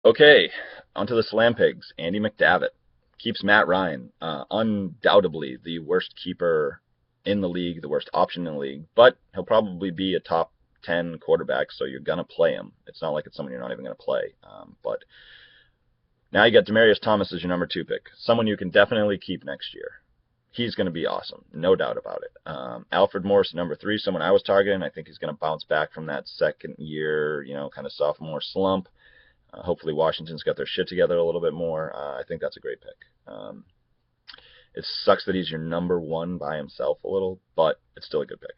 Okay, onto the Slam Pigs. Andy McDavitt keeps Matt Ryan, undoubtedly the worst keeper in the league, the worst option in the league, but he'll probably be a top 10 quarterback, so you're going to play him. It's not like it's someone you're not even going to play. But now you got Demarius Thomas as your number two pick, someone you can definitely keep next year. He's going to be awesome, no doubt about it. Alfred Morris, number three, someone I was targeting. I think he's going to bounce back from that second year, kind of sophomore slump. Hopefully Washington's got their shit together a little bit more. I think that's a great pick. It sucks that he's your number one by himself a little, but it's still a good pick.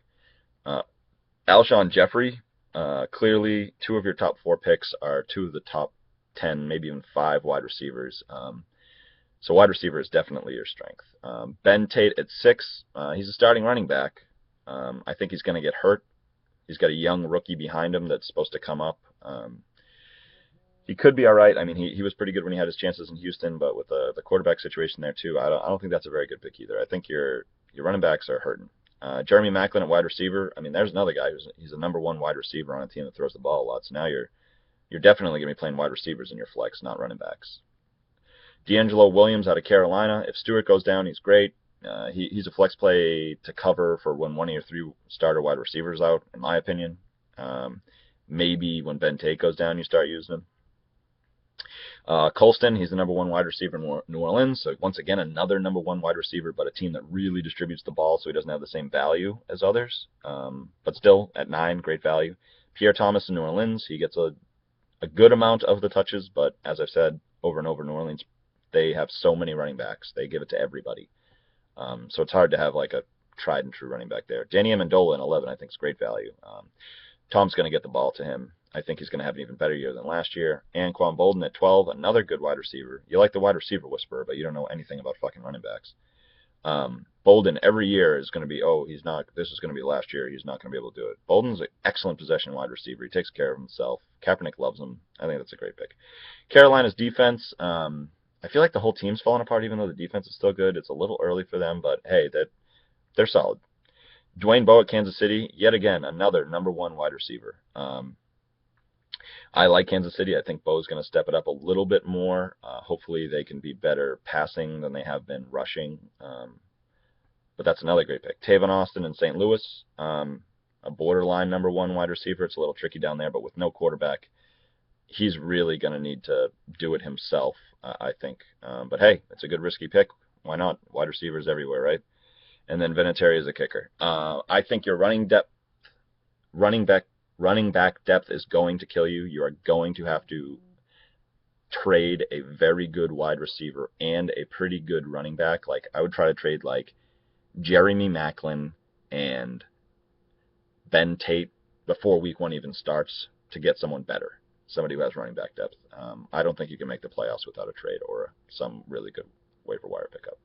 Uh, Alshon Jeffrey, clearly two of your top four picks are two of the top 10, maybe even five wide receivers. So wide receiver is definitely your strength. Ben Tate at six, he's a starting running back. I think he's going to get hurt. He's got a young rookie behind him that's supposed to come up. He could be all right. I mean, he was pretty good when he had his chances in Houston, but with the quarterback situation there too, I don't think that's a very good pick either. I think your running backs are hurting. Jeremy Maclin at wide receiver. I mean, there's another guy he's a number one wide receiver on a team that throws the ball a lot. So now you're definitely going to be playing wide receivers in your flex, not running backs. D'Angelo Williams out of Carolina. If Stewart goes down, he's great. He's a flex play to cover for when one of your three starter wide receivers out, in my opinion. Maybe when Ben Tate goes down, you start using him. Colston, he's the number one wide receiver in New Orleans. So once again, another number one wide receiver, but a team that really distributes the ball, so he doesn't have the same value as others. But still, at 9, great value. Pierre Thomas in New Orleans, he gets a good amount of the touches, but as I've said over and over, New Orleans, they have so many running backs. They give it to everybody. So it's hard to have like a tried and true running back there. Danny Amendola in 11, I think is great value. Tom's going to get the ball to him. I think he's going to have an even better year than last year. Anquan Bolden at 12, another good wide receiver. You like the wide receiver whisperer, but you don't know anything about fucking running backs. Bolden every year is going to be, this is going to be last year. He's not going to be able to do it. Bolden's an excellent possession wide receiver. He takes care of himself. Kaepernick loves him. I think that's a great pick. Carolina's defense, I feel like the whole team's falling apart even though the defense is still good. It's a little early for them, but hey, they're solid. Dwayne Bowe at Kansas City, yet again, another number one wide receiver. I like Kansas City. I think Bo's going to step it up a little bit more. Hopefully they can be better passing than they have been rushing. But that's another great pick. Tavon Austin in St. Louis, a borderline number one wide receiver. It's a little tricky down there, but with no quarterback, he's really going to need to do it himself, I think. But hey, it's a good risky pick. Why not? Wide receivers everywhere, right? And then Vinatieri is a kicker. I think your running back depth is going to kill you. You are going to have to trade a very good wide receiver and a pretty good running back. Like I would try to trade like Jeremy Maclin and Ben Tate before week one even starts to get someone better, somebody who has running back depth. I don't think you can make the playoffs without a trade or some really good waiver wire pickup.